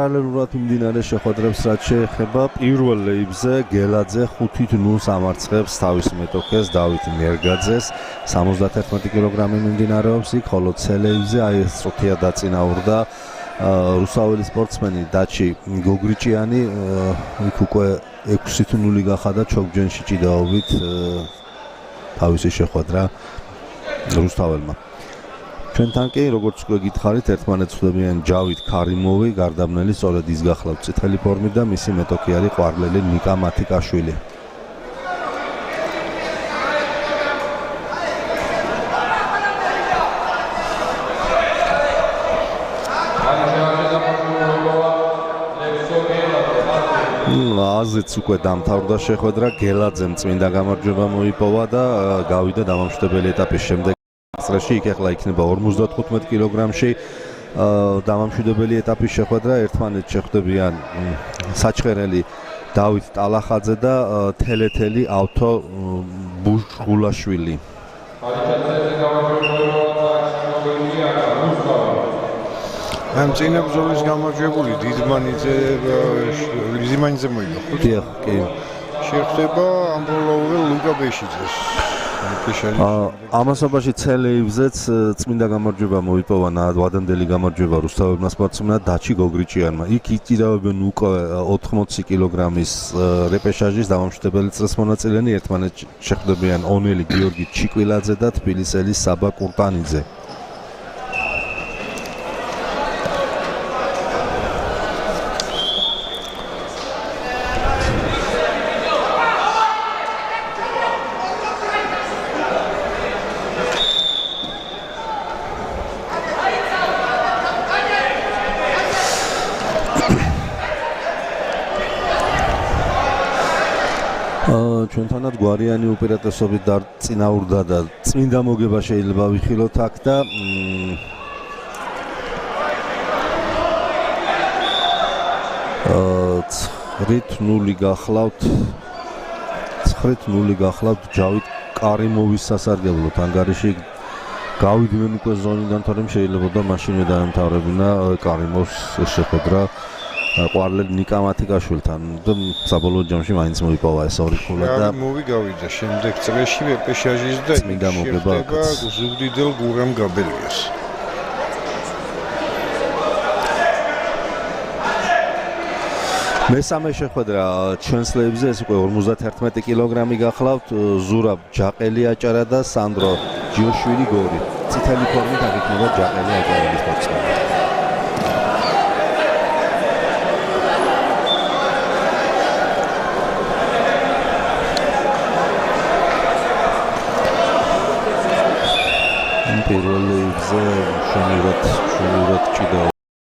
პარალელურად მიმდინარე შეხვედრებს რაც შეეხება პირველ ლეიბზე გელაძე 5-0 ამარცხებს თავის მეტოქეს დავით მერგაძეს 71 კილოგრამი მიმდინარეობს იქ ხოლო ცელეიბზე აი ეს წუთია დაწინაურდა რუსაველი სპორტსმენი დაჩი გოგრიჭიანი იქ უკვე 6-0 გახადა ჩოგჯენში ჭიდაობით თავისი შეხვედრა რუსთაველმა ჩვენთან კი როგორც უკვე გითხარით ერთმანეთს ხვდებიან ჯავით ქარიმოვი გარდაბნელი სწორედ ის გახლავთ წითელი ფორმით და მისი მეტოქი არის ყვარლელი ნიკა მათიკაშვილი აზეც უკვე დამთავრდა შეხვედრა გელაძემ წმინდა გამარჯვება მოიპოვა და გავიდა დამამშვიდებელი ეტაპის შემდეგ წრეში იქ ახლა იქნება 55 კილოგრამში დამამშვიდებელი ეტაპის შეხვედრა ერთმანეთს შეხვდებიან საჩხერელი დავით ტალახაძე და თელეთელი ავთო ბუშღულაშვილი ამ წინა ბრძოლის გამარჯვებული დიდმანიძე მოიგო კი შეხვდება ამბროლოველ ლუკა ბეშიძეს ამასობაში ცელეიბზეც წმინდა გამარჯვება მოიპოვა ვადამდელი გამარჯვება რუსთაველმა სპორტსმენმა დაჩი გოგრიჭიანმა იქ იწირავენ უკვე 80 კილოგრამის რეპეშაჟის დამამშვიდებელი წრეს მონაწილენი ერთმანეთს შეხვდებიან ონელი გიორგი ჩიკვილაძე და თბილისელი საბა კურტანიძე ჩვენთანაც გვარიანი უპირატესობით დაწინაურდა და წმინდა მოგება შეიძლება ვიხილოთ აქ და 9-0 გახლავთ ჯავით კარიმოვის სასარგებლოდ ანგარიში გავიდნენ უკვე ზონიდან თორემ შეიძლება და მაშინვე დაემთავრებინა კარიმოვს შეხვედრა ყვარლელი ნიკა მათიკაშვილთან და საბოლოო ჯამში მაინც მოიპოვა ეს ორი ქულა და მოვიგავიდა შემდეგ წრეში რეპეშაჟის და წმინდა მოგება ზუგდიდელ გურამ გაბელიას მესამე შეხვედრა ჩვენს ლეიბზე ეს უკვე 51 კილოგრამი გახლავთ ზურაბ ჯაყელი აჭარა და სანდრო ჯიოშვილი გორი წითელი ფორმით აღიქმება ჯაყელი აჭარების სპორტსმენი პირველ ლეიბზე შენურად ჭიდა